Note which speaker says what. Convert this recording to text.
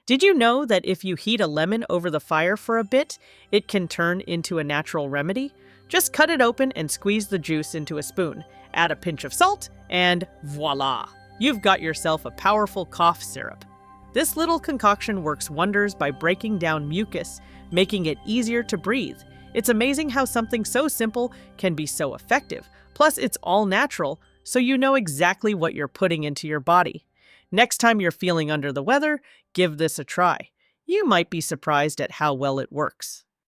Speaker 1: Did you know that if you heat a lemon over the fire for a bit, it can turn into a natural remedy? Just cut it open and squeeze the juice into a spoon. Add a pinch of salt, and voila! You've got yourself a powerful cough syrup. This little concoction works wonders by breaking down mucus, making it easier to breathe. It's amazing how something so simple can be so effective. Plus, it's all natural, so you know exactly what you're putting into your body. Next time you're feeling under the weather, give this a try. You might be surprised at how well it works.